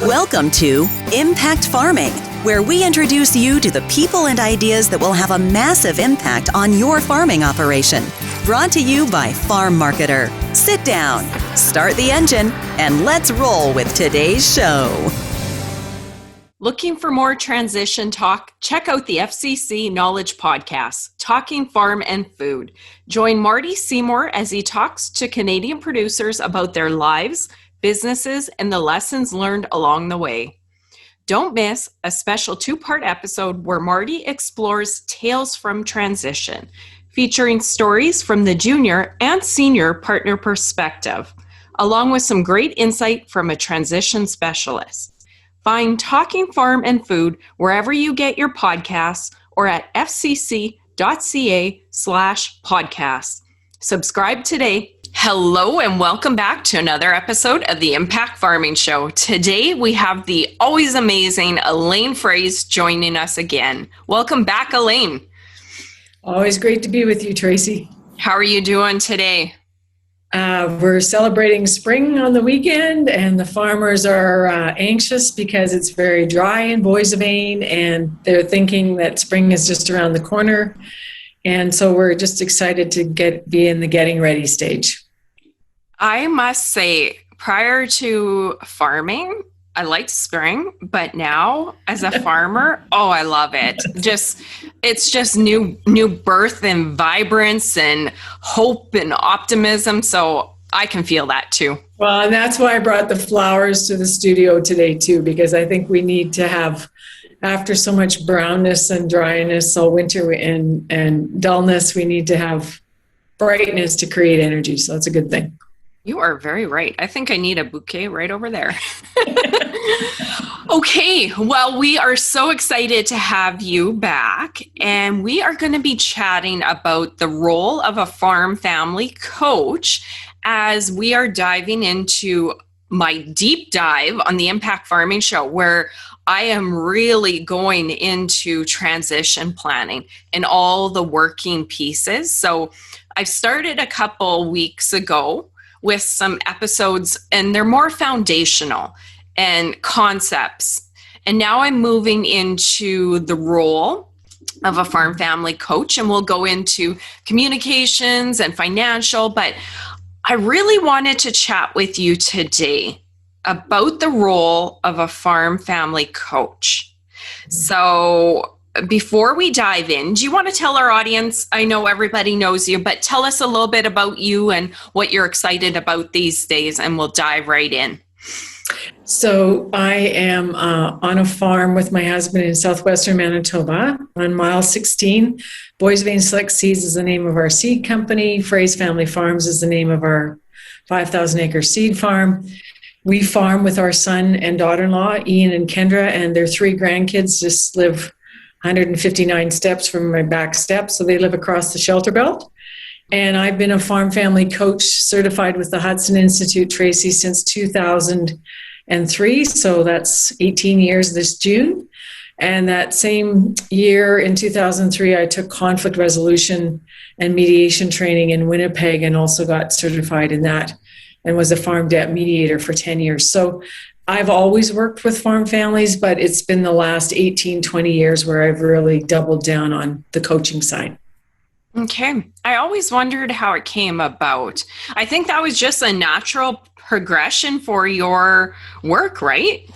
Welcome to Impact Farming, where we introduce you to the people and ideas that will have a massive impact on your farming operation. Brought to you by Farm Marketer. Sit down, start the engine, and let's roll with today's show. Looking for more transition talk? Check out the FCC Knowledge Podcast, Talking Farm and Food. Join Marty Seymour as he talks to Canadian producers about their lives, businesses, and the lessons learned along the way. Don't miss a special two-part episode where Marty explores tales from transition, featuring stories from the junior and senior partner perspective, along with some great insight from a transition specialist. Find Talking Farm and Food wherever you get your podcasts or at fcc.ca/podcasts. Subscribe today. Hello and welcome back to another episode of the Impact Farming Show. Today we have the always amazing Elaine Froese joining us again. Welcome back, Elaine. Always great to be with you, Tracy. How are you doing today? We're celebrating spring on the weekend, and the farmers are anxious because it's very dry in Boissevain, and they're thinking that spring is just around the corner. And so we're just excited to be in the getting ready stage. I must say, prior to farming, I liked spring, but now as a farmer, I love it. It's just new birth and vibrance and hope and optimism. So I can feel that too. Well, and that's why I brought the flowers to the studio today too, because I think we need to have, after so much brownness and dryness all winter and dullness, we need to have brightness to create energy. So that's a good thing. You are very right. I think I need a bouquet right over there. Okay, well, we are so excited to have you back, and we are going to be chatting about the role of a farm family coach as we are diving into my deep dive on the Impact Farming Show, where I am really going into transition planning and all the working pieces. So I've started a couple weeks ago with some episodes, and they're more foundational and concepts. And now I'm moving into the role of a farm family coach, and we'll go into communications and financial, but I really wanted to chat with you today about the role of a farm family coach. So before we dive in, do you want to tell our audience, I know everybody knows you, but tell us a little bit about you and what you're excited about these days, and we'll dive right in. So I am on a farm with my husband in southwestern Manitoba on mile 16. Boissevain Select Seeds is the name of our seed company. Froese Family Farms is the name of our 5,000-acre seed farm. We farm with our son and daughter-in-law, Ian and Kendra, and their 3 grandkids just live 159 steps from my back step, so they live across the shelter belt. And I've been a farm family coach certified with the Hudson Institute, Tracy, since 2003, so that's 18 years this June. And that same year in 2003, I took conflict resolution and mediation training in Winnipeg and also got certified in that and was a farm debt mediator for 10 years. So I've always worked with farm families, but it's been the last 18, 20 years where I've really doubled down on the coaching side. Okay. I always wondered how it came about. I think that was just a natural progression for your work, right?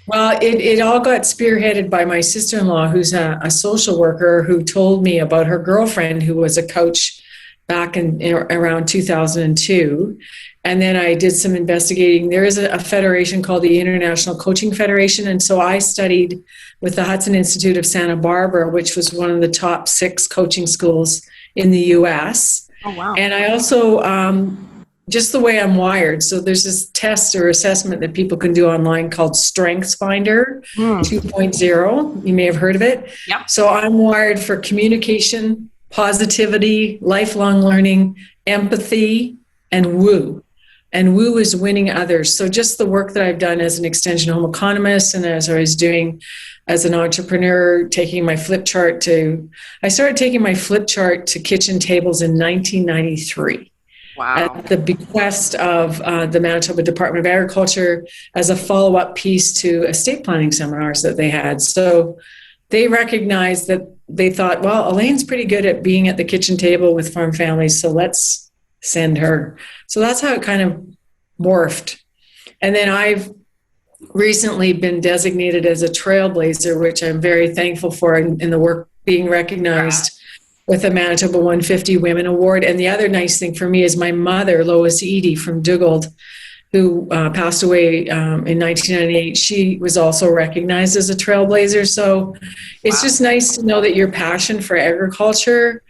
Well, it all got spearheaded by my sister-in-law, who's a social worker, who told me about her girlfriend who was a coach back in around 2002. And then I did some investigating. There is a federation called the International Coaching Federation. And so I studied with the Hudson Institute of Santa Barbara, which was one of the top 6 coaching schools in the U.S. Oh, wow. And I also, just the way I'm wired, so there's this test or assessment that people can do online called Strengths Finder 2.0. You may have heard of it. Yep. So I'm wired for communication, positivity, lifelong learning, empathy, and woo. And woo is winning others. So just the work that I've done as an extension home economist and as I was doing as an entrepreneur, I started taking my flip chart to kitchen tables in 1993. Wow. at the bequest of the Manitoba Department of Agriculture as a follow-up piece to estate planning seminars that they had. So they recognized that they thought, well, Elaine's pretty good at being at the kitchen table with farm families, so let's send her. So that's how it kind of morphed. And then I've recently been designated as a trailblazer, which I'm very thankful for in the work being recognized with the Manitoba 150 Women Award. And the other nice thing for me is my mother, Lois Eady from Dugald, who passed away in 1998. She was also recognized as a trailblazer. So it's just nice to know that your passion for agriculture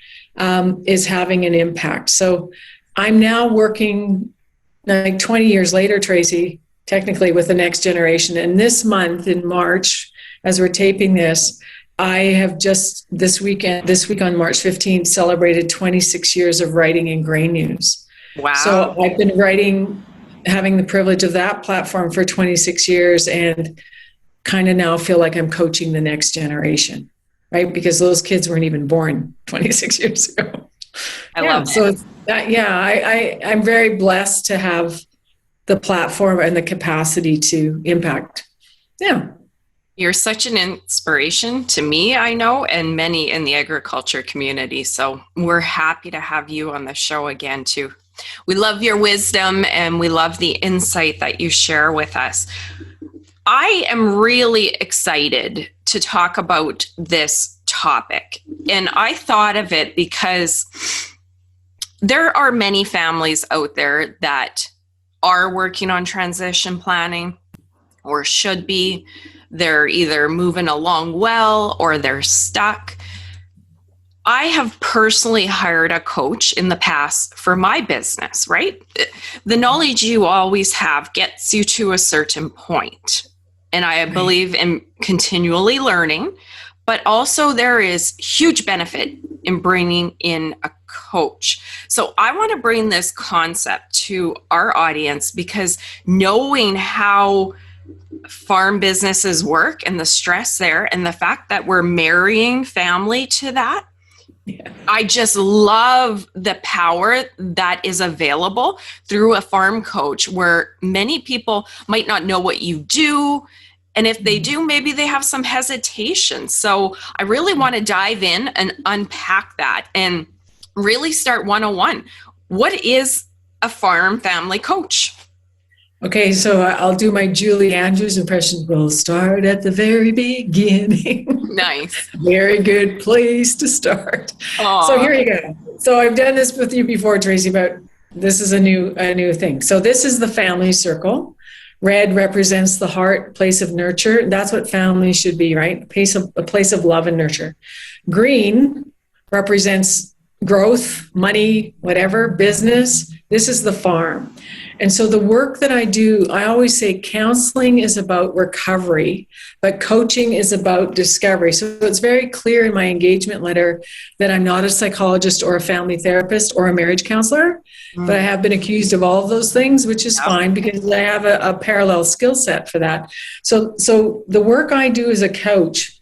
is having an impact. So I'm now working like 20 years later, Tracy, technically with the next generation. And this month in March, as we're taping this, I have just this week on March 15th, celebrated 26 years of writing in Grain News. Wow. So I've been writing, having the privilege of that platform for 26 years, and kind of now feel like I'm coaching the next generation, right? Because those kids weren't even born 26 years ago. I love it. So I'm very blessed to have the platform and the capacity to impact. Yeah. You're such an inspiration to me, I know, and many in the agriculture community. So we're happy to have you on the show again, too. We love your wisdom and we love the insight that you share with us. I am really excited to talk about this topic. And I thought of it because there are many families out there that are working on transition planning or should be. They're either moving along well or they're stuck. I have personally hired a coach in the past for my business, right? The knowledge you always have gets you to a certain point. And I believe in continually learning, but also there is huge benefit in bringing in a coach. So I want to bring this concept to our audience because knowing how farm businesses work and the stress there and the fact that we're marrying family to that, I just love the power that is available through a farm coach where many people might not know what you do. And if they do, maybe they have some hesitation. So I really want to dive in and unpack that and really start 101. What is a farm family coach? Okay, so I'll do my Julie Andrews impression. We'll start at the very beginning. Nice. Very good place to start. Aww. So here you go. So I've done this with you before, Tracy, but this is a new thing. So this is the family circle. Red represents the heart, place of nurture. That's what family should be, right? A place of love and nurture. Green represents growth, money, whatever, business. This is the farm. And so the work that I do, I always say counseling is about recovery, but coaching is about discovery. So it's very clear in my engagement letter that I'm not a psychologist or a family therapist or a marriage counselor, but I have been accused of all of those things, which is fine because I have a parallel skill set for that. So the work I do as a coach,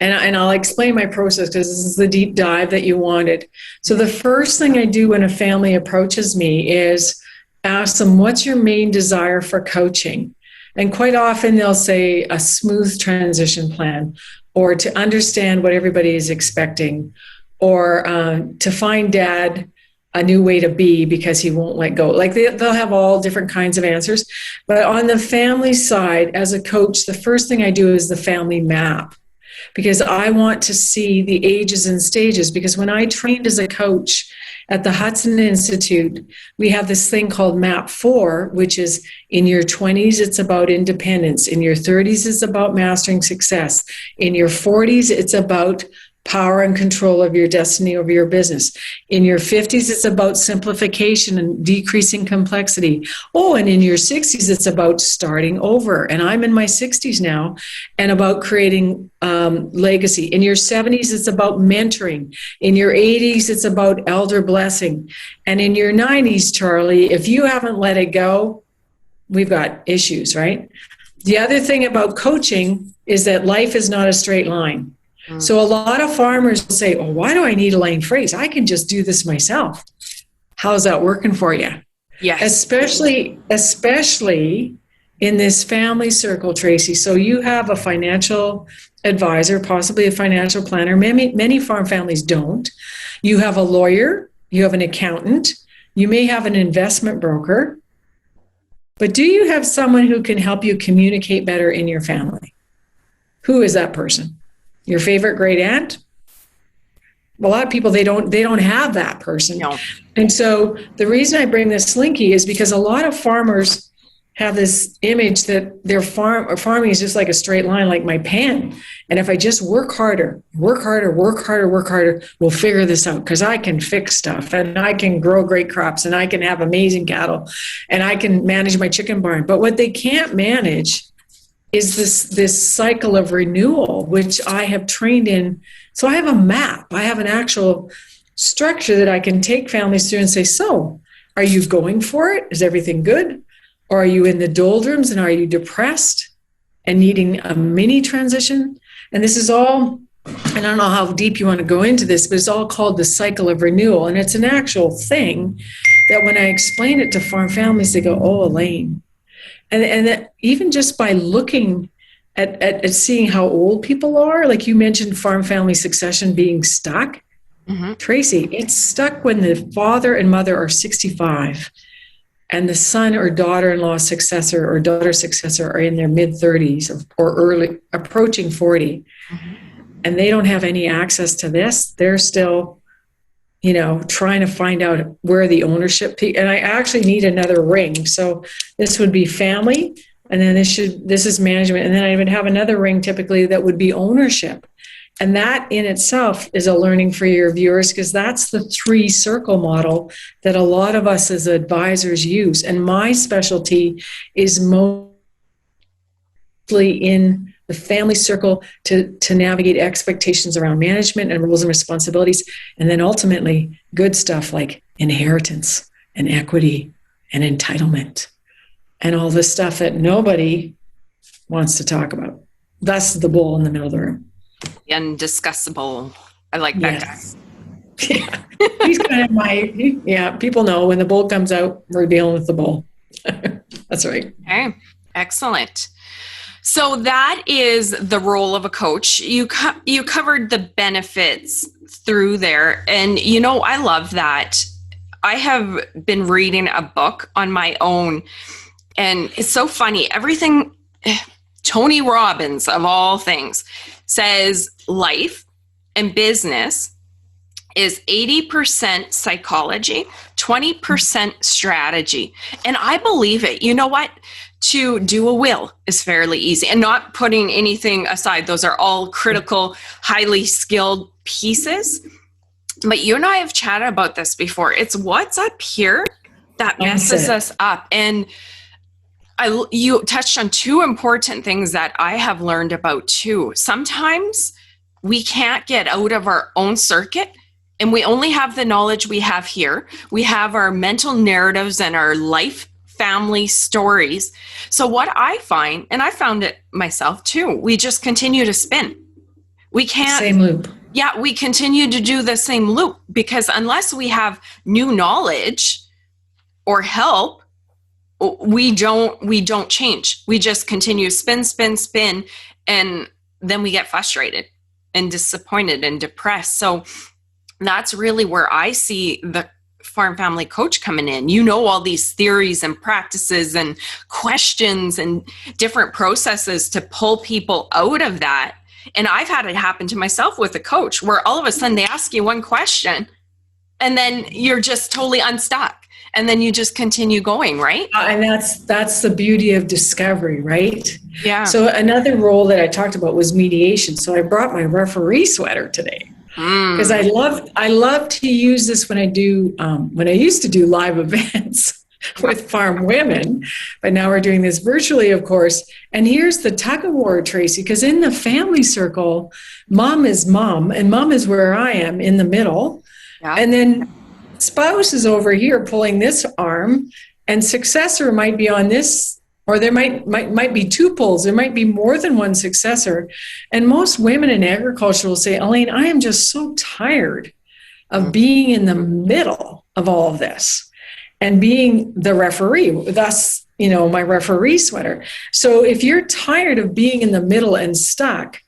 and I'll explain my process because this is the deep dive that you wanted. So the first thing I do when a family approaches me is ask them, what's your main desire for coaching? And quite often they'll say a smooth transition plan, or to understand what everybody is expecting, or to find dad a new way to be because he won't let go. Like they'll have all different kinds of answers. But on the family side, as a coach, the first thing I do is the family map, because I want to see the ages and stages. Because when I trained as a coach at the Hudson Institute, we have this thing called MAP 4, which is in your 20s, it's about independence. In your 30s, it's about mastering success. In your 40s, it's about power and control of your destiny over your business. In your 50s, it's about simplification and decreasing complexity. Oh, and in your 60s, it's about starting over. And I'm in my 60s now, and about creating legacy. In your 70s, it's about mentoring. In your 80s, it's about elder blessing. And in your 90s, Charlie, if you haven't let it go, we've got issues, right? The other thing about coaching is that life is not a straight line. So a lot of farmers will say, oh, why do I need Elaine Froese? I can just do this myself. How's that working for you? Yes. Especially in this family circle, Tracy. So you have a financial advisor, possibly a financial planner. Many farm families don't. You have a lawyer, you have an accountant, you may have an investment broker, but do you have someone who can help you communicate better in your family? Who is that person? Your favorite great aunt? A lot of people, they don't have that person. No. And so the reason I bring this slinky is because a lot of farmers have this image that their farming is just like a straight line, like my pen. And if I just work harder, we'll figure this out because I can fix stuff and I can grow great crops and I can have amazing cattle and I can manage my chicken barn. But what they can't manage is this cycle of renewal, which I have trained in. So I have a map. I have an actual structure that I can take families through and say, so are you going for it? Is everything good? Or are you in the doldrums and are you depressed and needing a mini transition? And this is all, and I don't know how deep you want to go into this, but it's all called the cycle of renewal. And it's an actual thing that when I explain it to farm families, they go, oh, Elaine. And that even just by looking at seeing how old people are, like you mentioned farm family succession being stuck. Mm-hmm. Tracy, it's stuck when the father and mother are 65 and the son or daughter-in-law successor or daughter successor are in their mid-30s or early, approaching 40. Mm-hmm. And they don't have any access to this. They're still, trying to find out where the ownership, and I actually need another ring. So this would be family, and then this is management. And then I would have another ring typically that would be ownership. And that in itself is a learning for your viewers because that's the 3-circle model that a lot of us as advisors use. And my specialty is mostly in the family circle to navigate expectations around management and roles and responsibilities. And then ultimately good stuff like inheritance and equity and entitlement and all this stuff that nobody wants to talk about. That's the bull in the middle of the room. Undiscussable. I like that guy. Yeah. He's kind of people know when the bull comes out, we're dealing with the bull. That's right. Okay. Excellent. So that is the role of a coach. You covered the benefits through there. And, I love that. I have been reading a book on my own. And it's so funny. Everything, Tony Robbins, of all things, says life and business is 80% psychology, 20% strategy. And I believe it. You know what? To do a will is fairly easy, and not putting anything aside. Those are all critical, highly skilled pieces. But you and I have chatted about this before. It's what's up here that messes us up. And you touched on 2 important things that I have learned about too. Sometimes we can't get out of our own circuit, and we only have the knowledge we have here. We have our mental narratives and our life family stories. So what I find, and I found it myself too, we just continue to spin. We can't. Same loop. Yeah, we continue to do the same loop because unless we have new knowledge or help, we don't change. We just continue spin, and then we get frustrated and disappointed and depressed. So that's really where I see the farm family coach coming in. All these theories and practices and questions and different processes to pull people out of that. And I've had it happen to myself with a coach where all of a sudden they ask you one question and then you're just totally unstuck. And then you just continue going, right? And that's the beauty of discovery, right? Yeah. So another role that I talked about was mediation. So I brought my referee sweater today because I love to use this when I used to do live events with farm women, but now we're doing this virtually, of course. And here's the tug of war, Tracy, because in the family circle, mom is mom, and mom is where I am in the middle. Yeah. And then spouse is over here pulling this arm, and successor might be on this, or there might be 2 pulls. There might be more than one successor. And most women in agriculture will say, Elaine, I am just so tired of being in the middle. of all of this and being the referee, thus, my referee sweater. So if you're tired of being in the middle and stuck,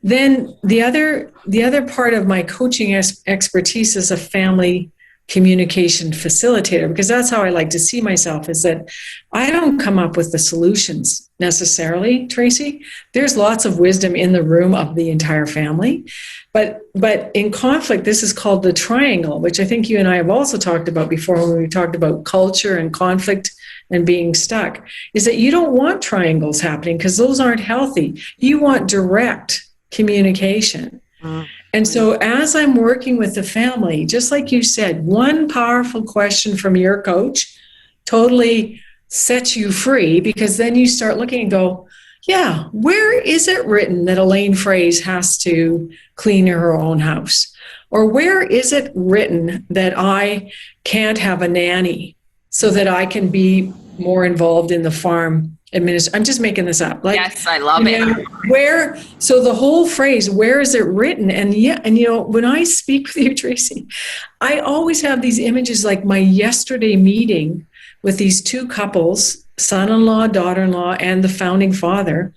then the other part of my coaching expertise is a family communication facilitator, because that's how I like to see myself, is that I don't come up with the solutions necessarily, Tracy. There's lots of wisdom in the room of the entire family. But in conflict, this is called the triangle, which I think you and I have also talked about before when we talked about culture and conflict and being stuck, is that you don't want triangles happening because those aren't healthy. You want direct communication. And so as I'm working with the family, just like you said, one powerful question from your coach totally sets you free, because then you start looking and go, yeah, where is it written that Elaine Froese has to clean her own house? Or where is it written that I can't have a nanny so that I can be more involved in the farm administration? I'm just making this up. Yes, I love it. So the whole phrase, where is it written? And when I speak with you, Tracy, I always have these images, like my yesterday meeting with these two couples, son-in-law, daughter-in-law, and the founding father.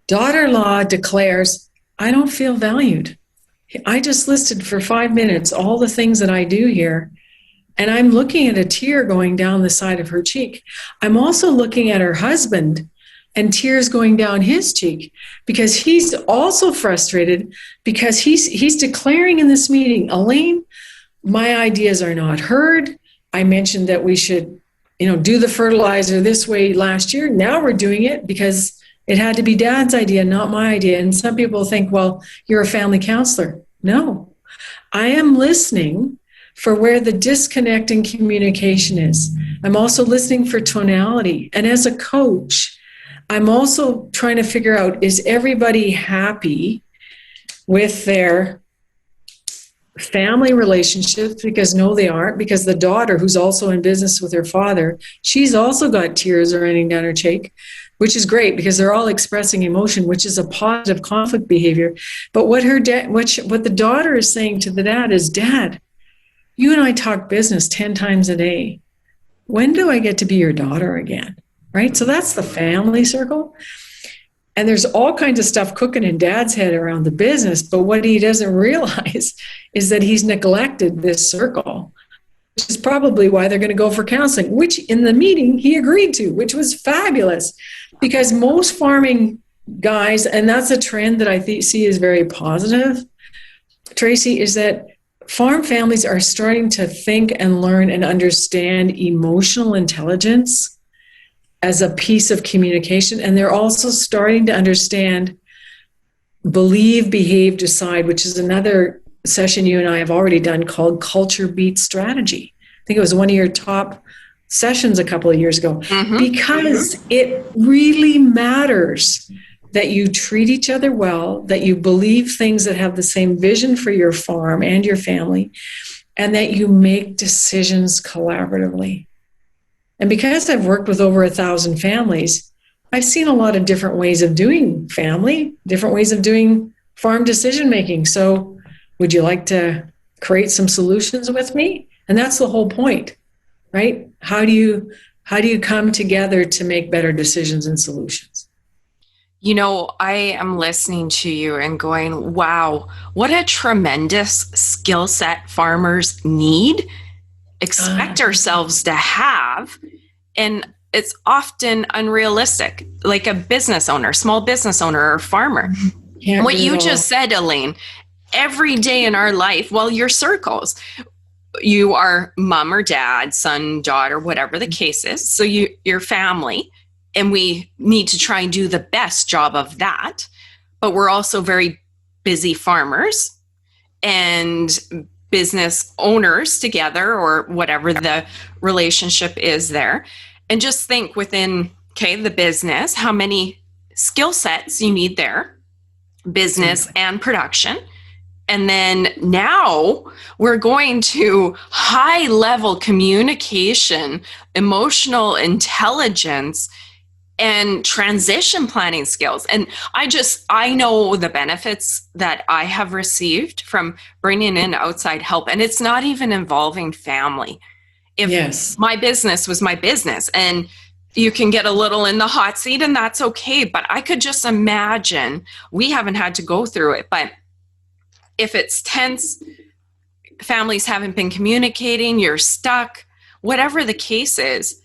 Daughter-in-law declares, I don't feel valued. I just listed for 5 minutes all the things that I do here, and I'm looking at a tear going down the side of her cheek. I'm also looking at her husband and tears going down his cheek, because he's also frustrated, because he's declaring in this meeting, Elaine, my ideas are not heard. I mentioned that we should, do the fertilizer this way last year. Now we're doing it because it had to be Dad's idea, not my idea. And some people think, well, you're a family counselor. No, I am listening for where the disconnect in communication is. I'm also listening for tonality. And as a coach, I'm also trying to figure out, is everybody happy with their family relationships? Because no, they aren't, because the daughter, who's also in business with her father, she's also got tears running down her cheek, which is great because they're all expressing emotion, which is a positive conflict behavior. But what the daughter is saying to the dad is, Dad, you and I talk business 10 times a day. When do I get to be your daughter again? Right? So that's the family circle. And there's all kinds of stuff cooking in Dad's head around the business, but what he doesn't realize is that he's neglected this circle, which is probably why they're going to go for counseling, which in the meeting he agreed to, which was fabulous, because most farming guys, and that's a trend that I see is very positive, Tracy, is that farm families are starting to think and learn and understand emotional intelligence as a piece of communication. And they're also starting to understand believe, behave, decide, which is another session you and I have already done called Culture Beat Strategy. I think it was one of your top sessions a couple of years ago, because it really matters that you treat each other well, that you believe things that have the same vision for your farm and your family, and that you make decisions collaboratively. And because I've worked with over 1,000 families, I've seen a lot of different ways of doing family, different ways of doing farm decision making. So would you like to create some solutions with me? And that's the whole point, right? How do you come together to make better decisions and solutions? I am listening to you and going, wow, what a tremendous skill set farmers need, expect ourselves to have, and it's often unrealistic, like a business owner, small business owner or farmer. What you just said, Elaine, every day in our life, your circles, you are mom or dad, son, daughter, whatever the case is. So your family, and we need to try and do the best job of that. But we're also very busy farmers and business owners together, or whatever the relationship is there. And just think within, the business, how many skill sets you need there, business and production. And then now we're going to high level communication, emotional intelligence, and transition planning skills. And I know the benefits that I have received from bringing in outside help. And it's not even involving family. If my business was my business, and you can get a little in the hot seat, and that's okay. But I could just imagine, we haven't had to go through it, but if it's tense, families haven't been communicating, you're stuck, whatever the case is,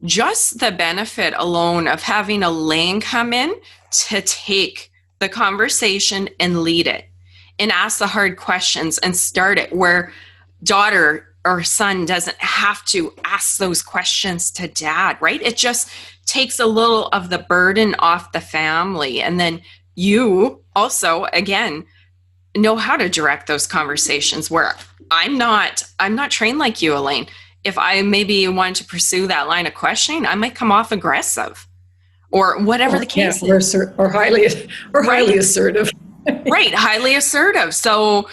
just the benefit alone of having Elaine come in to take the conversation and lead it and ask the hard questions and start it, where daughter or son doesn't have to ask those questions to dad, right? It just takes a little of the burden off the family. And then you also, again, know how to direct those conversations, where I'm not trained like you, Elaine. If I maybe wanted to pursue that line of questioning, I might come off aggressive or whatever the case is. Or highly assertive. Right, highly assertive. So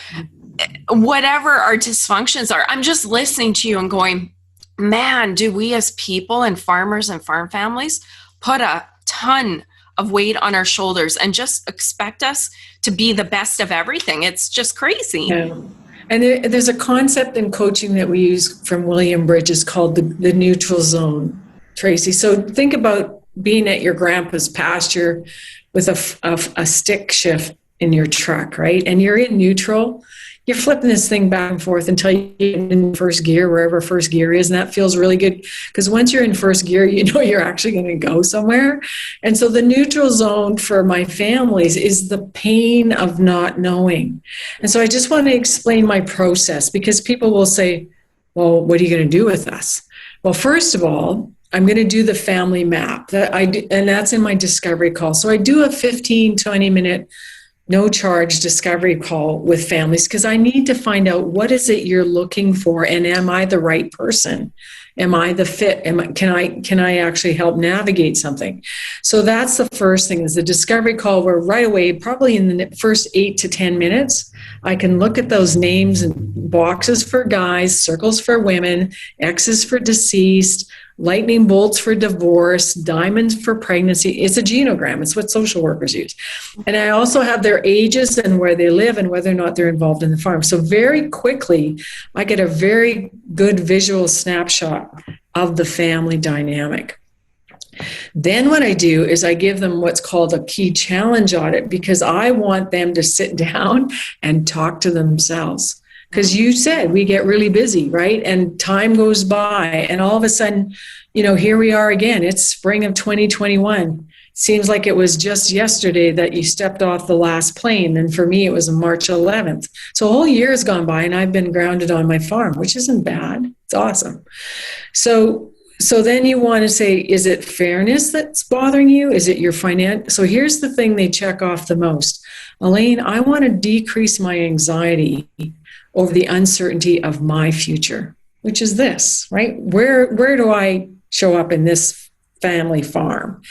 whatever our dysfunctions are, I'm just listening to you and going, man, do we as people and farmers and farm families put a ton of weight on our shoulders and just expect us to be the best of everything. It's just crazy. Yeah. And there's a concept in coaching that we use from William Bridges called the neutral zone, Tracy. So think about being at your grandpa's pasture with a stick shift in your truck, right? And you're in neutral. You're flipping this thing back and forth until you get in first gear, wherever first gear is. And that feels really good because once you're in first gear, you know you're actually going to go somewhere. And so the neutral zone for my families is the pain of not knowing. And so I just want to explain my process, because people will say, well, what are you going to do with us? Well, first of all, I'm going to do the family map and that's in my discovery call. So I do a 15, 20-minute no charge discovery call with families, because I need to find out what is it you're looking for, and am I the right person? Am I the fit? Can I actually help navigate something? So that's the first thing, is the discovery call, where right away, probably in the first 8 to 10 minutes, I can look at those names and boxes for guys, circles for women, X's for deceased, lightning bolts for divorce, diamonds for pregnancy. It's a genogram. It's what social workers use. And I also have their ages and where they live and whether or not they're involved in the farm. So very quickly, I get a very good visual snapshot of the family dynamic. Then what I do is I give them what's called a key challenge audit, because I want them to sit down and talk to themselves. Because you said we get really busy, right? And time goes by, and all of a sudden, here we are again. It's spring of 2021. Seems like it was just yesterday that you stepped off the last plane. And for me, it was March 11th. So a whole year has gone by, and I've been grounded on my farm, which isn't bad. It's awesome. So then you want to say, is it fairness that's bothering you? Is it your finance? So here's the thing they check off the most. Elaine, I want to decrease my anxiety over the uncertainty of my future, which is this, right? Where do I show up in this family farm?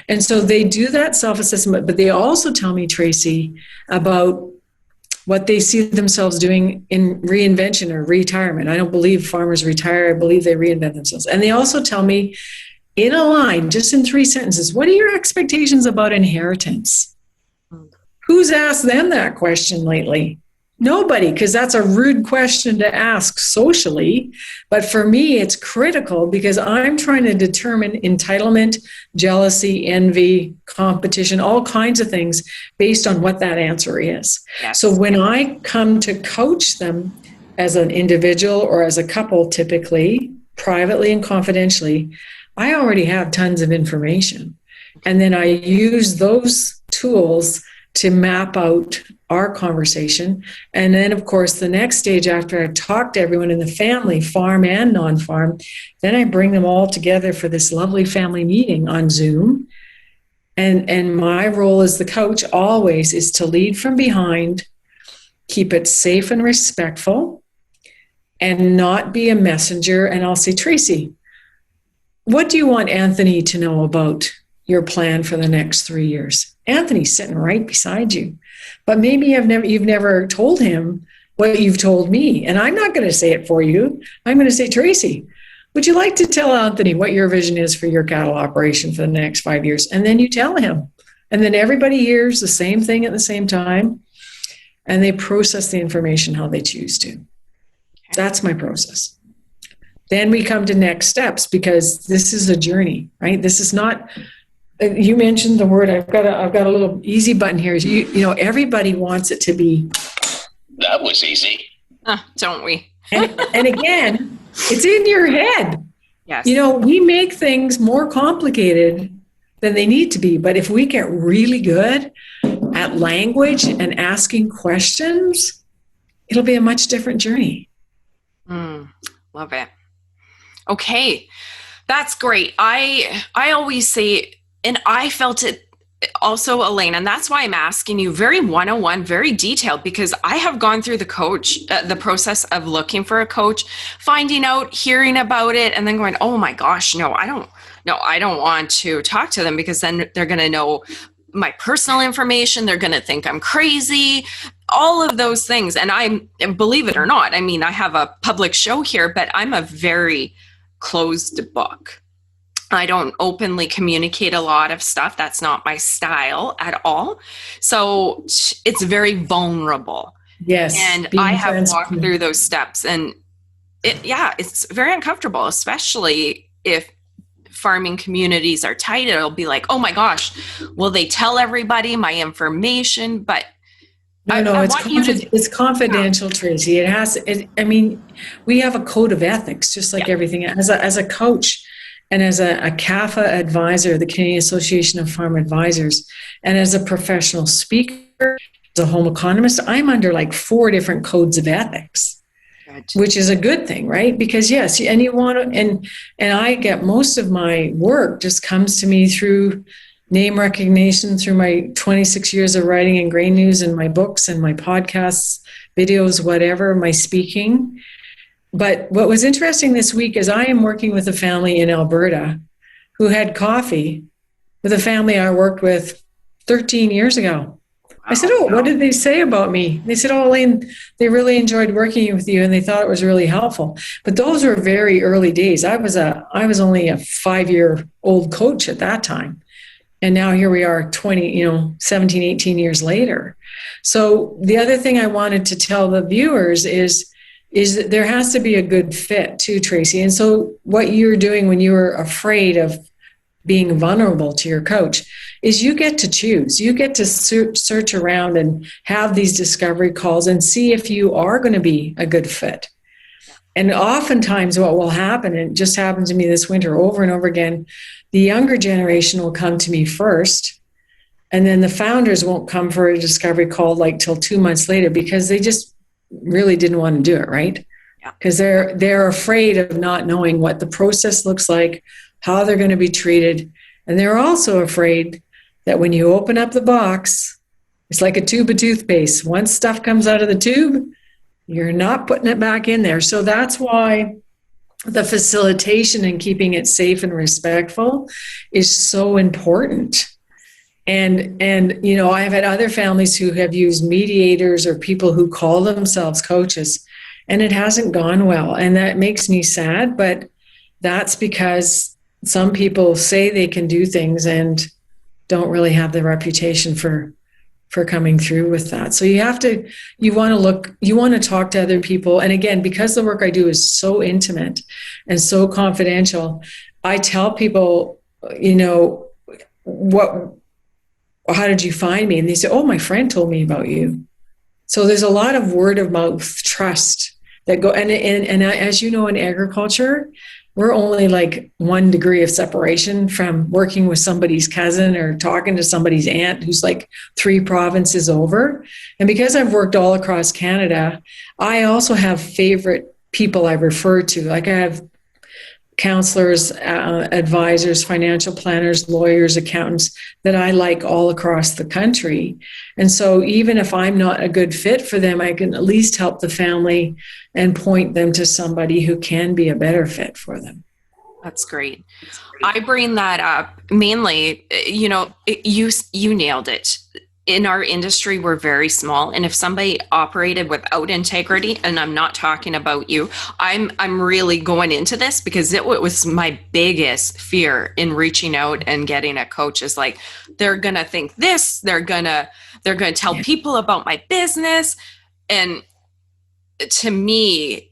And so they do that self-assessment, but they also tell me, Tracy, about what they see themselves doing in reinvention or retirement. I don't believe farmers retire. I believe they reinvent themselves. And they also tell me in a line, just in 3 sentences, what are your expectations about inheritance? Who's asked them that question lately? Nobody, because that's a rude question to ask socially. But for me, it's critical, because I'm trying to determine entitlement, jealousy, envy, competition, all kinds of things based on what that answer is. Yes. So when I come to coach them as an individual or as a couple, typically, privately and confidentially, I already have tons of information. And then I use those tools to map out our conversation. And then, of course, the next stage, after I've talked to everyone in the family, farm and non-farm, then I bring them all together for this lovely family meeting on Zoom. And my role as the coach always is to lead from behind, keep it safe and respectful, and not be a messenger. And I'll say, Tracy, what do you want Anthony to know about your plan for the next 3 years? Anthony's sitting right beside you, but maybe you've never told him what you've told me. And I'm not going to say it for you. I'm going to say, Tracy, would you like to tell Anthony what your vision is for your cattle operation for the next 5 years? And then you tell him. And then everybody hears the same thing at the same time. And they process the information how they choose to. That's my process. Then we come to next steps, because this is a journey, right? This is not, you mentioned the word, I've got a little easy button here. You know, everybody wants it to be. That was easy. Don't we? and again, it's in your head. Yes. You know, we make things more complicated than they need to be. But if we get really good at language and asking questions, it'll be a much different journey. Love it. Okay. That's great. I always say, and I felt it also, Elaine, and that's why I'm asking you very 101, very detailed, because I have gone through the process of looking for a coach, finding out, hearing about it, and then going, oh my gosh, I don't want to talk to them, because then they're going to know my personal information. They're going to think I'm crazy, all of those things. And believe it or not, I mean, I have a public show here, but I'm a very closed book. I don't openly communicate a lot of stuff. That's not my style at all. So it's very vulnerable. Yes. And I have walked through those steps, and it's very uncomfortable, especially if farming communities are tight. It'll be like, oh my gosh, will they tell everybody my information? But it's confidential, Tracy. I mean, we have a code of ethics, just like everything. As a coach, and as a CAFA advisor, the Canadian Association of Farm Advisors, and as a professional speaker, as a home economist, I'm under like 4 different codes of ethics, which is a good thing, right? Because yes, and you want to, and I get most of my work just comes to me through name recognition, through my 26 years of writing in grain news and my books and my podcasts, videos, whatever, my speaking. But what was interesting this week is I am working with a family in Alberta who had coffee with a family I worked with 13 years ago. I said, what did they say about me? They said, Elaine, they really enjoyed working with you and they thought it was really helpful. But those were very early days. I was only a 5-year-old coach at that time. And now here we are 17, 18 years later. So the other thing I wanted to tell the viewers is that there has to be a good fit too, Tracy. And so what you're doing when you were afraid of being vulnerable to your coach is you get to choose. You get to search around and have these discovery calls and see if you are going to be a good fit. And oftentimes what will happen, and it just happened to me this winter over and over again, the younger generation will come to me first, and then the founders won't come for a discovery call like till 2 months later, because they just really didn't want to do it, right? Because they're afraid of not knowing what the process looks like, how they're going to be treated. And they're also afraid that when you open up the box, it's like a tube of toothpaste. Once stuff comes out of the tube, you're not putting it back in there. So that's why the facilitation and keeping it safe and respectful is so important. And I've had other families who have used mediators or people who call themselves coaches, and it hasn't gone well. And that makes me sad, but that's because some people say they can do things and don't really have the reputation for coming through with that. So you want to talk to other people. And again, because the work I do is so intimate and so confidential, I tell people, how did you find me? And they say, oh, my friend told me about you. So there's a lot of word of mouth trust that go, and as you know, in agriculture, we're only like 1 degree of separation from working with somebody's cousin or talking to somebody's aunt who's like 3 provinces over. And because I've worked all across Canada, I also have favorite people I refer to. Like I have counselors, advisors, financial planners, lawyers, accountants that I like all across the country. And so even if I'm not a good fit for them, I can at least help the family and point them to somebody who can be a better fit for them. That's great. I bring that up mainly, you nailed it. in our industry, we're very small. And if somebody operated without integrity, and I'm not talking about you, I'm really going into this because it was my biggest fear in reaching out and getting a coach is like, they're going to think this, they're going to tell people about my business. And to me,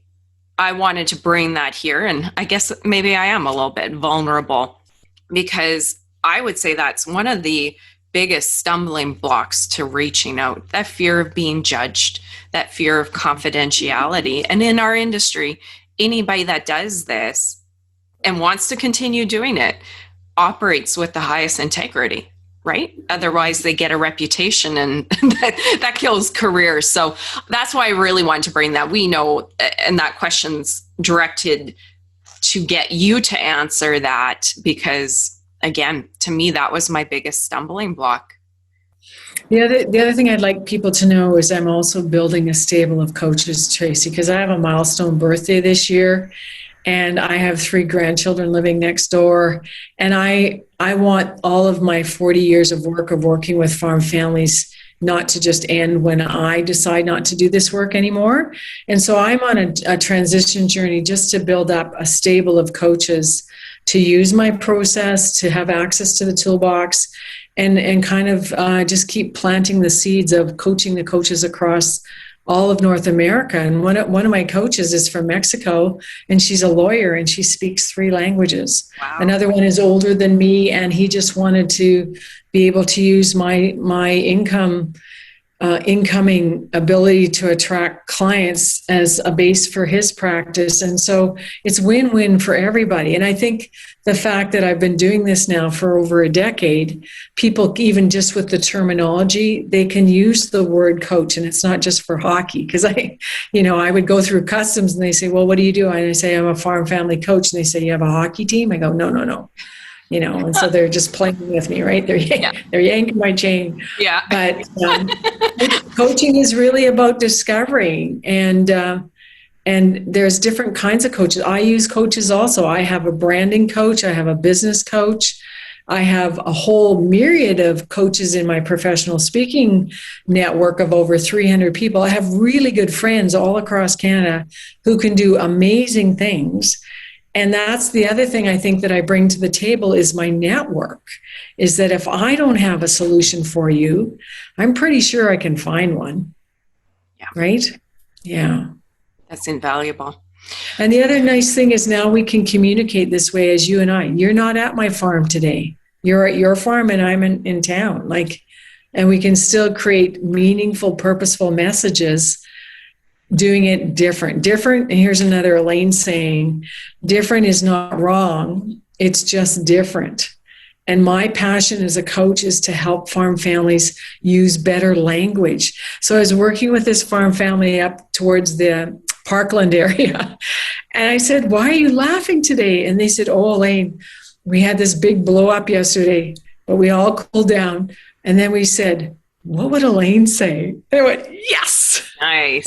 I wanted to bring that here. And I guess maybe I am a little bit vulnerable because I would say that's one of the biggest stumbling blocks to reaching out, that fear of being judged, that fear of confidentiality. And in our industry, anybody that does this and wants to continue doing it operates with the highest integrity, right? Otherwise they get a reputation and that kills careers. So that's why I really wanted to bring that. We know, and that question's directed to get you to answer that because again, to me, that was my biggest stumbling block. The other thing I'd like people to know is I'm also building a stable of coaches, Tracy, because I have a milestone birthday this year and I have 3 grandchildren living next door. And I want all of my 40 years of work of working with farm families not to just end when I decide not to do this work anymore. And so I'm on a transition journey just to build up a stable of coaches to use my process, to have access to the toolbox, and kind of just keep planting the seeds of coaching the coaches across all of North America. And one of my coaches is from Mexico, and she's a lawyer, and she speaks 3 languages. Wow. Another one is older than me, and he just wanted to be able to use my incoming ability to attract clients as a base for his practice. And so it's win-win for everybody. And I think the fact that I've been doing this now for over a decade, people, even just with the terminology, they can use the word coach, and it's not just for hockey. Because I would go through customs and they say, well, what do you do? And I say, I'm a farm family coach. And they say, you have a hockey team? I go, no. And so they're just playing with me, right? They're yanking my chain. Yeah. But coaching is really about discovery, and there's different kinds of coaches. I use coaches also. I have a branding coach. I have a business coach. I have a whole myriad of coaches in my professional speaking network of over 300 people. I have really good friends all across Canada who can do amazing things. And that's the other thing I think that I bring to the table is my network, is that if I don't have a solution for you, I'm pretty sure I can find one. Yeah. Right? Yeah. That's invaluable. And the other nice thing is now we can communicate this way as you and I. You're not at my farm today. You're at your farm and I'm in town. And we can still create meaningful, purposeful messages doing it different. And here's another Elaine saying, different is not wrong. It's just different. And my passion as a coach is to help farm families use better language. So I was working with this farm family up towards the Parkland area. And I said, why are you laughing today? And they said, oh, Elaine, we had this big blow up yesterday, but we all cooled down. And then we said, what would Elaine say? And I went, yes. Nice.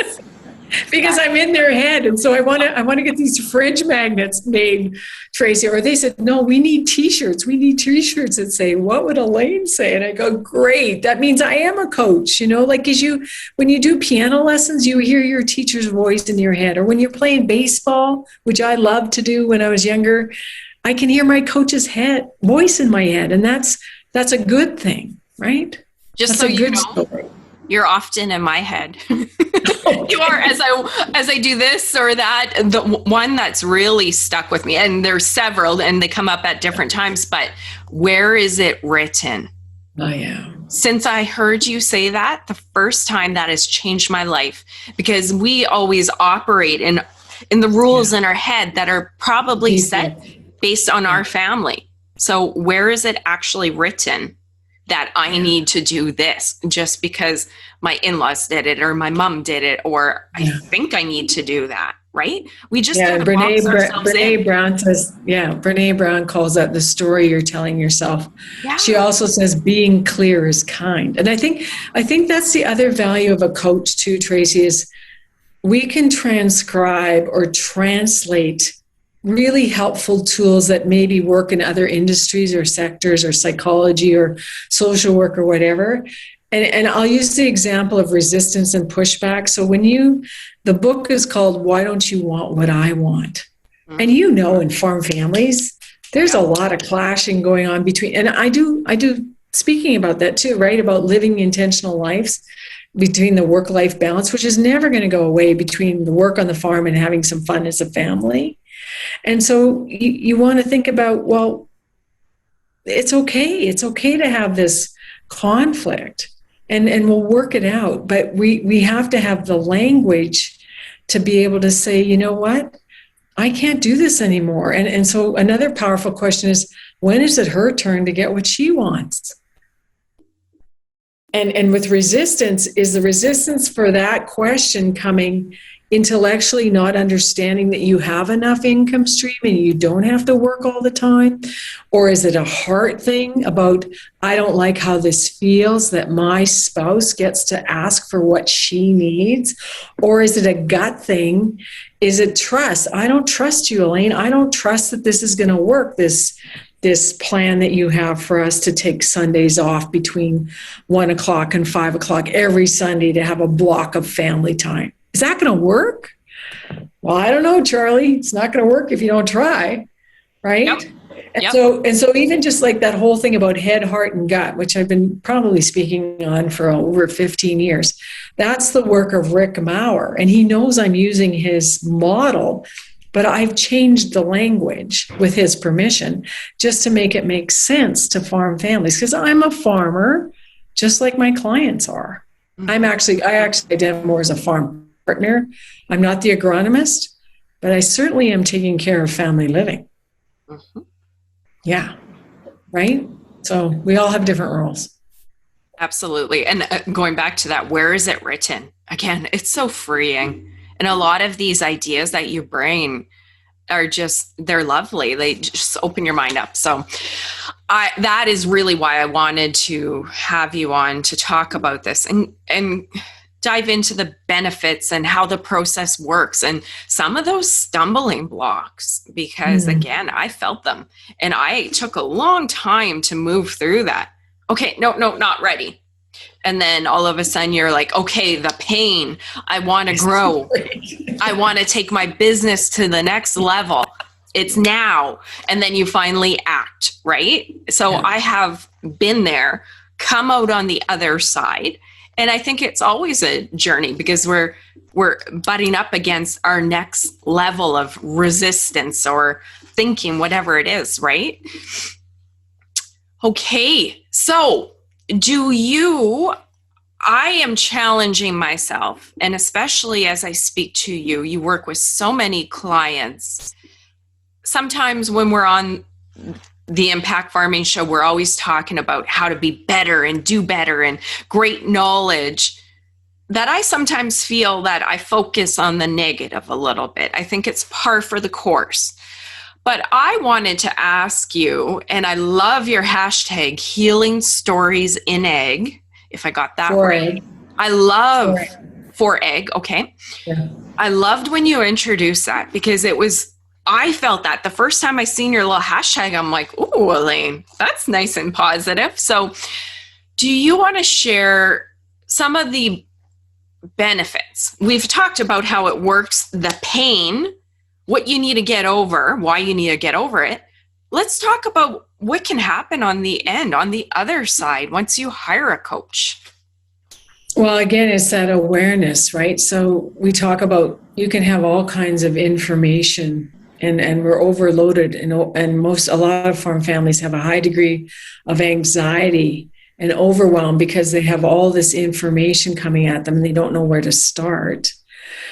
Because I'm in their head. And so I want to get these fridge magnets made, Tracy. Or they said, no, we need t-shirts. We need t-shirts that say, what would Elaine say? And I go, great. That means I am a coach, when you do piano lessons, you hear your teacher's voice in your head. Or when you're playing baseball, which I loved to do when I was younger, I can hear my coach's voice in my head. And that's a good thing, right? Just that's so you know, story. You're often in my head. You are, as I do this or that. The one that's really stuck with me, and there's several, and they come up at different times, but where is it written? Oh, yeah. Since I heard you say that, the first time, that has changed my life, because we always operate in the rules in our head that are probably set based on our family. So where is it actually written that I need to do this just because my in-laws did it or my mom did it, or I think I need to do that, right? We just Brene Brown says, Brene Brown calls that the story you're telling yourself. Yeah. She also says being clear is kind. And I think that's the other value of a coach too, Tracy, is we can transcribe or translate really helpful tools that maybe work in other industries or sectors or psychology or social work or whatever. And I'll use the example of resistance and pushback. So the book is called Why Don't You Want What I Want? And in farm families, there's a lot of clashing going on between, and I do speaking about that too, right? About living intentional lives between the work-life balance, which is never going to go away, between the work on the farm and having some fun as a family. And so you want to think about, well, it's okay. It's okay to have this conflict, and we'll work it out. But we have to have the language to be able to say, you know what? I can't do this anymore. And so another powerful question is, when is it her turn to get what she wants? And with resistance, is the resistance for that question coming intellectually, not understanding that you have enough income stream and you don't have to work all the time? Or is it a heart thing about, I don't like how this feels that my spouse gets to ask for what she needs? Or is it a gut thing? Is it trust? I don't trust you, Elaine. I don't trust that this is going to work, this plan that you have for us to take Sundays off between 1 o'clock and 5 o'clock every Sunday to have a block of family time. Is that going to work? Well, I don't know, Charlie. It's not going to work if you don't try, right? Yep. And so even just like that whole thing about head, heart, and gut, which I've been probably speaking on for over 15 years, that's the work of Rick Maurer. And he knows I'm using his model, but I've changed the language with his permission just to make it make sense to farm families, because I'm a farmer just like my clients are. I actually identify more as a farm partner. I'm not the agronomist, but I certainly am taking care of family living. Mm-hmm. Yeah. Right? So we all have different roles. Absolutely. And going back to that, where is it written? Again, it's so freeing. And a lot of these ideas that you bring are they're lovely. They just open your mind up. So that is really why I wanted to have you on to talk about this and dive into the benefits and how the process works and some of those stumbling blocks, because again, I felt them and I took a long time to move through that. Okay, no, not ready. And then all of a sudden you're like, okay, the pain, I want to grow. I want to take my business to the next level. It's now. And then you finally act, right? So I have been there, come out on the other side. And I think it's always a journey, because we're butting up against our next level of resistance or thinking, whatever it is, right? Okay, so I am challenging myself, and especially as I speak to you, you work with so many clients. Sometimes when we're on the Impact Farming Show, we're always talking about how to be better and do better and great knowledge, that I sometimes feel that I focus on the negative a little bit. I think it's par for the course. But I wanted to ask you, and I love your hashtag, Healing Stories in Egg, if I got that right. Egg. I love for egg. Okay. Yeah. I loved when you introduced that, because I felt that the first time I seen your little hashtag, I'm like, ooh, Elaine, that's nice and positive. So do you want to share some of the benefits? We've talked about how it works, the pain, what you need to get over, why you need to get over it. Let's talk about what can happen on the end, on the other side, once you hire a coach. Well, again, it's that awareness, right? So we talk about, you can have all kinds of information and we're overloaded, and a lot of farm families have a high degree of anxiety and overwhelm because they have all this information coming at them and they don't know where to start.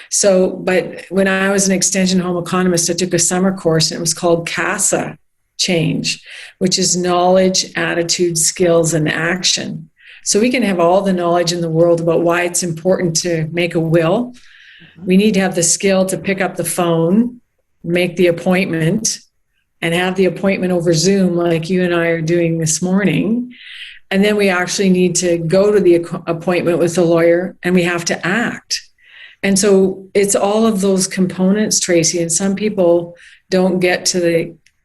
So, but when I was an extension home economist, I took a summer course and it was called CASA Change, which is knowledge, attitude, skills, and action. So we can have all the knowledge in the world about why it's important to make a will. We need to have the skill to pick up the phone, make the appointment, and have the appointment over Zoom like you and I are doing this morning. And then we actually need to go to the appointment with the lawyer, and we have to act. And so it's all of those components, Tracy, and some people don't get to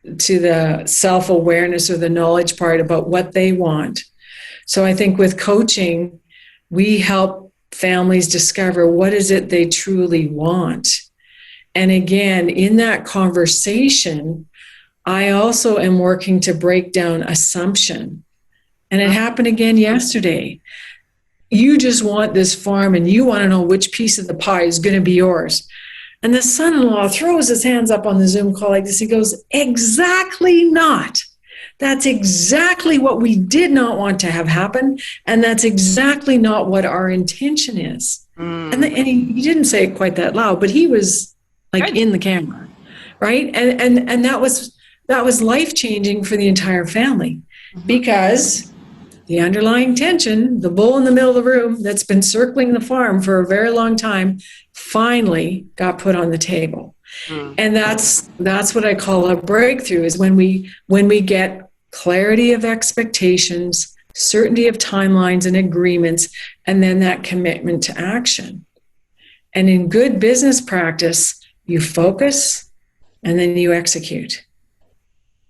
the self-awareness or the knowledge part about what they want. So I think with coaching, we help families discover what is it they truly want. And again, in that conversation, I also am working to break down assumption. And it happened again yesterday. You just want this farm and you want to know which piece of the pie is going to be yours. And the son-in-law throws his hands up on the Zoom call like this. He goes, exactly not. That's exactly what we did not want to have happen. And that's exactly not what our intention is. And he didn't say it quite that loud, but he was like in the camera, right? And that was life-changing for the entire family, because the underlying tension, the bull in the middle of the room that's been circling the farm for a very long time, finally got put on the table. And that's what I call a breakthrough, is when we get clarity of expectations, certainty of timelines and agreements, and then that commitment to action. And in good business practice, you focus and then you execute.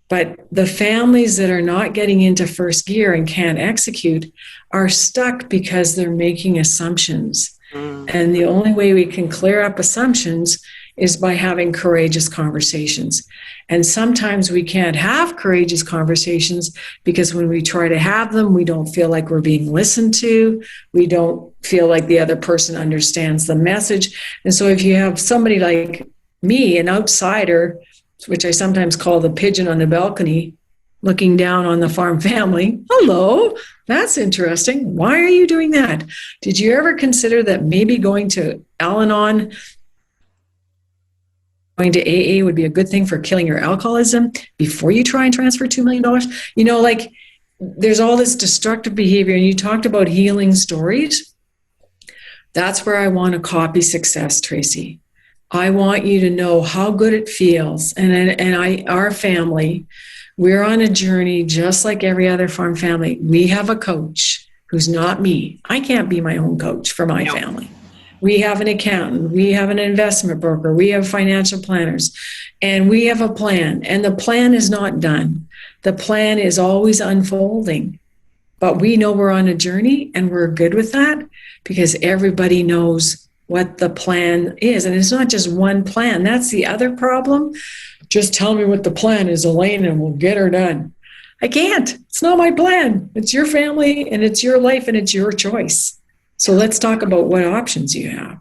But the families that are not getting into first gear and can't execute are stuck because they're making assumptions. And the only way we can clear up assumptions is by having courageous conversations. And sometimes we can't have courageous conversations because when we try to have them, we don't feel like we're being listened to. We don't feel like the other person understands the message. And so if you have somebody like me, an outsider, which I sometimes call the pigeon on the balcony, looking down on the farm family. Hello, that's interesting. Why are you doing that? Did you ever consider that maybe going to Al-Anon, going to AA would be a good thing for killing your alcoholism before you try and transfer $2 million? You know, like, there's all this destructive behavior, and you talked about healing stories. That's where I want to copy success, Tracy. I want you to know how good it feels. Our family, we're on a journey just like every other farm family. We have a coach who's not me. I can't be my own coach for my family. We have an accountant. We have an investment broker. We have financial planners. And we have a plan. And the plan is not done. The plan is always unfolding. But we know we're on a journey, and we're good with that because everybody knows what the plan is. And it's not just one plan. That's the other problem. Just tell me what the plan is, Elaine, and we'll get her done. I can't. It's not my plan. It's your family, and it's your life, and it's your choice. So let's talk about what options you have.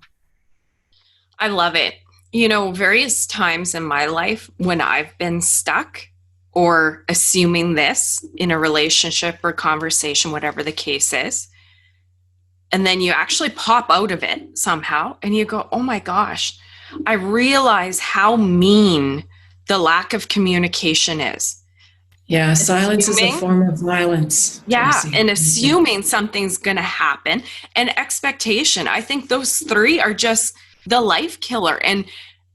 I love it. You know, various times in my life when I've been stuck or assuming this in a relationship or conversation, whatever the case is, and then you actually pop out of it somehow and you go, oh my gosh, I realize how mean the lack of communication is. Yeah, silence is a form of violence. Yeah, Tracy. and assuming something's going to happen, and expectation. I think those three are just the life killer. And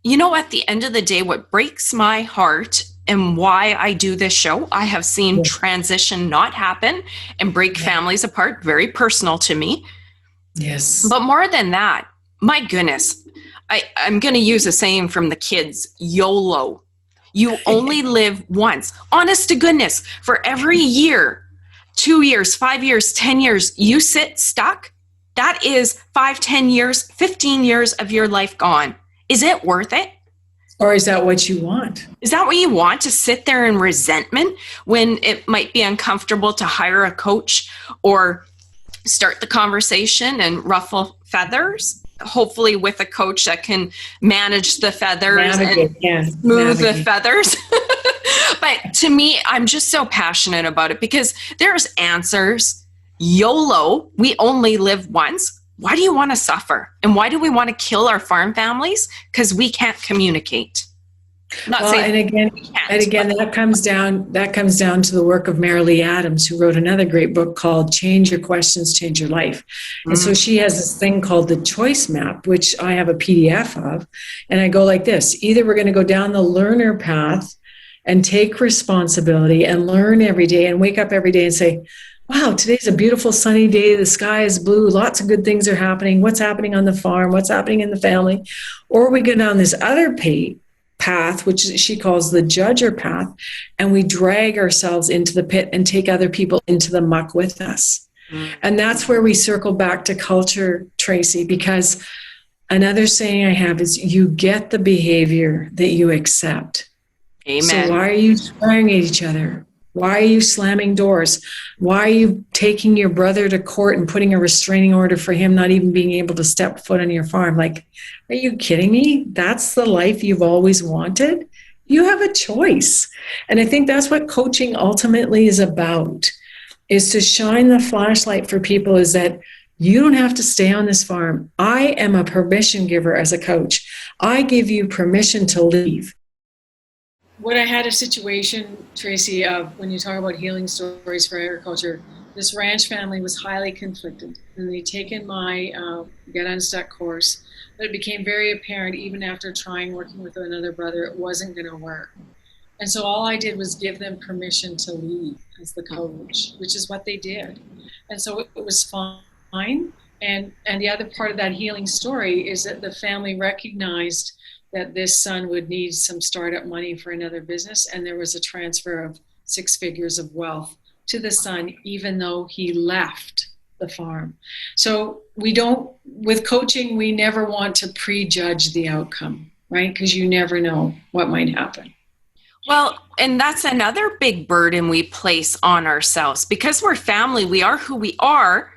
you know, at the end of the day, what breaks my heart and why I do this show, I have seen transition not happen and break families apart, very personal to me. Yes. But more than that, my goodness, I'm going to use a saying from the kids, YOLO. You only live once. Honest to goodness, for every year, 2 years, 5 years, 10 years, you sit stuck, that is 5, 10 years, 15 years of your life gone. Is it worth it? Or is that what you want? Is that what you want, to sit there in resentment when it might be uncomfortable to hire a coach or start the conversation and ruffle feathers? Hopefully with a coach that can manage the feathers and smooth the feathers. But to me, I'm just so passionate about it because there's answers. YOLO, we only live once. Why do you want to suffer? And why do we want to kill our farm families? Because we can't communicate. And again, that comes down to the work of Marilee Adams, who wrote another great book called Change Your Questions, Change Your Life. And so she has this thing called the choice map, which I have a PDF of. And I go like this: either we're going to go down the learner path and take responsibility and learn every day and wake up every day and say, wow, today's a beautiful sunny day. The sky is blue. Lots of good things are happening. What's happening on the farm? What's happening in the family? Or we go down this other path, which she calls the judger path, and we drag ourselves into the pit and take other people into the muck with us. And that's where we circle back to culture, Tracy, because another saying I have is you get the behavior that you accept. Amen. So why are you swearing at each other? Why are you slamming doors? Why are you taking your brother to court and putting a restraining order for him not even being able to step foot on your farm? Like, are you kidding me? That's the life you've always wanted? You have a choice. And I think that's what coaching ultimately is about, is to shine the flashlight for people, is that you don't have to stay on this farm. I am a permission giver as a coach. I give you permission to leave. When I had a situation, Tracy, of when you talk about healing stories for agriculture, this ranch family was highly conflicted, and they'd taken my Get Unstuck course, but it became very apparent even after trying working with another brother, it wasn't going to work. And so all I did was give them permission to leave as the coach, which is what they did. And so it was fine. And the other part of that healing story is that the family recognized that this son would need some startup money for another business, and there was a transfer of 6 figures of wealth to the son, even though he left the farm. So with coaching, we never want to prejudge the outcome, right? Because you never know what might happen. Well, and that's another big burden we place on ourselves. Because we're family, we are who we are,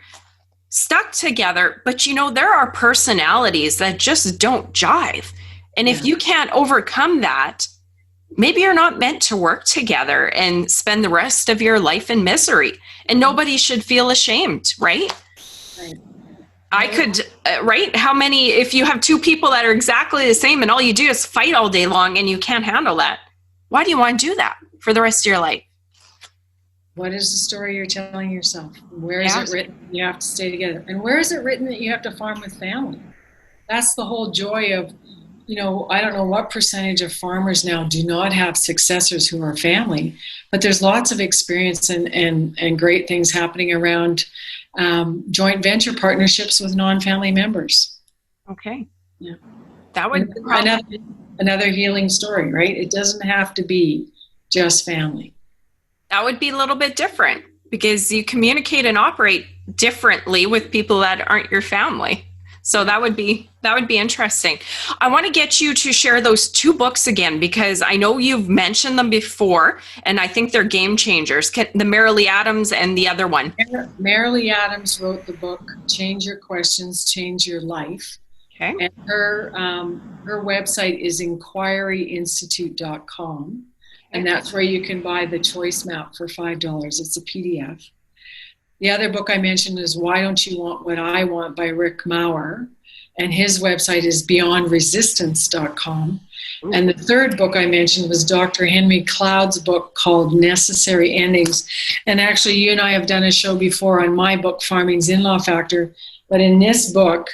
stuck together. But there are personalities that just don't jive. And if you can't overcome that, maybe you're not meant to work together and spend the rest of your life in misery. And nobody should feel ashamed, right? Right. I could, right? If you have 2 people that are exactly the same and all you do is fight all day long and you can't handle that, why do you want to do that for the rest of your life? What is the story you're telling yourself? Where is it written you have to stay together? And where is it written that you have to farm with family? That's the whole joy of, I don't know what percentage of farmers now do not have successors who are family, but there's lots of experience and great things happening around joint venture partnerships with non-family members. Okay. Yeah. That would another healing story, right? It doesn't have to be just family. That would be a little bit different because you communicate and operate differently with people that aren't your family. So that would be interesting. I want to get you to share those 2 books again, because I know you've mentioned them before, and I think they're game changers. The Marilee Adams and the other one. Marilee Adams wrote the book, Change Your Questions, Change Your Life. Okay. And her website is inquiryinstitute.com. And that's where you can buy the choice map for $5. It's a PDF. The other book I mentioned is Why Don't You Want What I Want by Rick Maurer. And his website is beyondresistance.com. And the third book I mentioned was Dr. Henry Cloud's book called Necessary Endings. And actually, you and I have done a show before on my book, Farming's In-Law Factor. But in this book,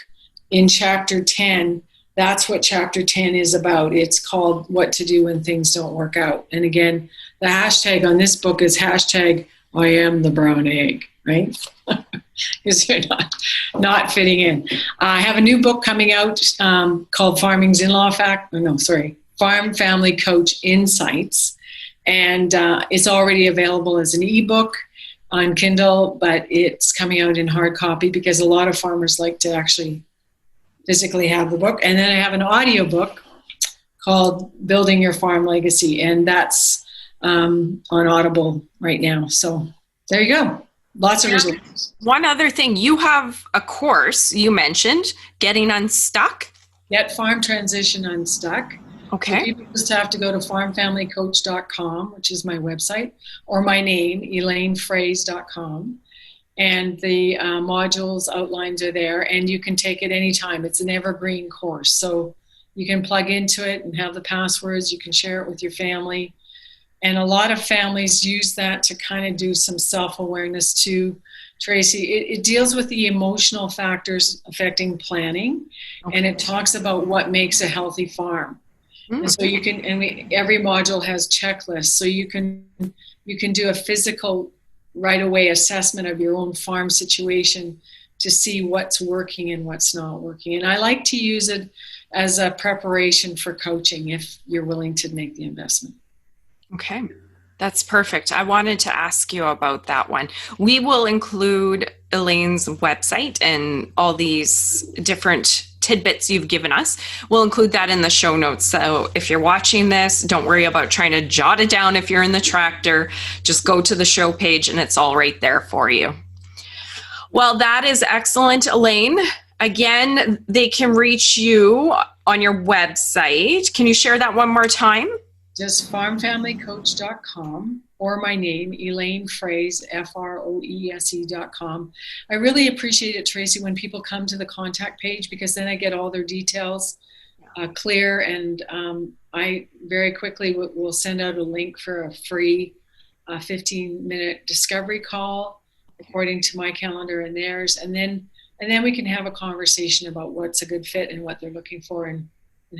in Chapter 10, that's what Chapter 10 is about. It's called What to Do When Things Don't Work Out. And again, the hashtag on this book is hashtag I am the brown egg, right? Because you're not fitting in. I have a new book coming out called Farm Family Coach Insights. And it's already available as an ebook on Kindle, but it's coming out in hard copy because a lot of farmers like to actually physically have the book. And then I have an audio book called Building Your Farm Legacy, and that's on Audible right now. So there you go. Lots of results. One other thing, you have a course you mentioned, Getting Unstuck. Get Farm Transition Unstuck. Okay. So people just have to go to farmfamilycoach.com, which is my website, or my name, elainefroese.com. And the modules outlines are there, and you can take it anytime. It's an evergreen course. So you can plug into it and have the passwords. You can share it with your family. And a lot of families use that to kind of do some self-awareness too, Tracy. It deals with the emotional factors affecting planning, and it talks about what makes a healthy farm. And so you can, every module has checklists, so you can do a physical right away assessment of your own farm situation to see what's working and what's not working. And I like to use it as a preparation for coaching if you're willing to make the investment. Okay, that's perfect. I wanted to ask you about that one. We will include Elaine's website and all these different tidbits you've given us. We'll include that in the show notes. So if you're watching this, don't worry about trying to jot it down if you're in the tractor. Just go to the show page and it's all right there for you. Well, that is excellent, Elaine. Again, they can reach you on your website. Can you share that one more time? Just farmfamilycoach.com, or my name, Elaine Froese, Froese.com. I really appreciate it, Tracy, when people come to the contact page, because then I get all their details clear, and I very quickly will send out a link for a free 15-minute discovery call according to my calendar and theirs, and then we can have a conversation about what's a good fit and what they're looking for, and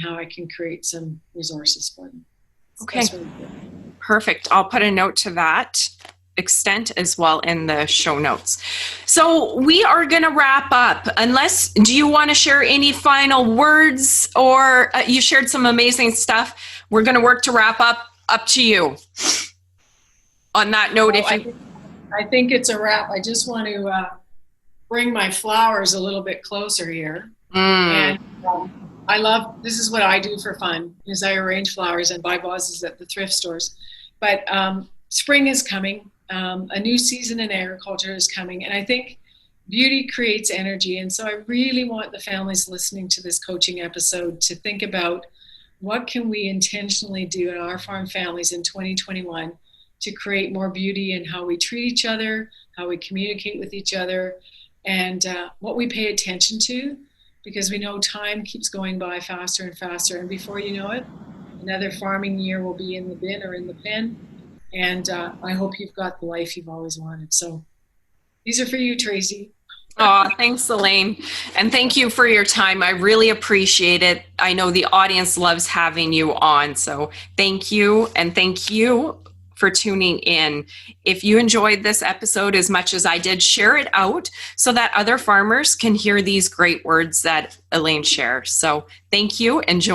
how I can create some resources for them. Okay, perfect. I'll put a note to that extent as well in the show notes. So we are going to wrap up. Do you want to share any final words, or you shared some amazing stuff? We're going to work to wrap up. Up to you. On that note, I think it's a wrap. I just want to bring my flowers a little bit closer here. And this is what I do for fun, is I arrange flowers and buy vases at the thrift stores. But spring is coming. A new season in agriculture is coming. And I think beauty creates energy. And so I really want the families listening to this coaching episode to think about what can we intentionally do in our farm families in 2021 to create more beauty in how we treat each other, how we communicate with each other, and what we pay attention to. Because we know time keeps going by faster and faster. And before you know it, another farming year will be in the bin or in the pen. And I hope you've got the life you've always wanted. So these are for you, Tracy. Oh, thanks, Elaine. And thank you for your time. I really appreciate it. I know the audience loves having you on. So thank you. And thank you for tuning in. If you enjoyed this episode as much as I did, share it out so that other farmers can hear these great words that Elaine shares. So thank you, and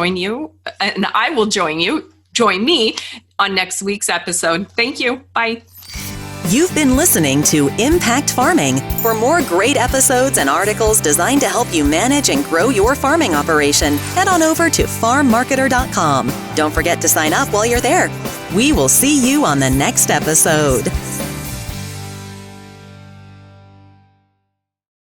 I will join me on next week's episode. Thank you. Bye. You've been listening to Impact Farming. For more great episodes and articles designed to help you manage and grow your farming operation, head on over to farmmarketer.com. Don't forget to sign up while you're there. We will see you on the next episode.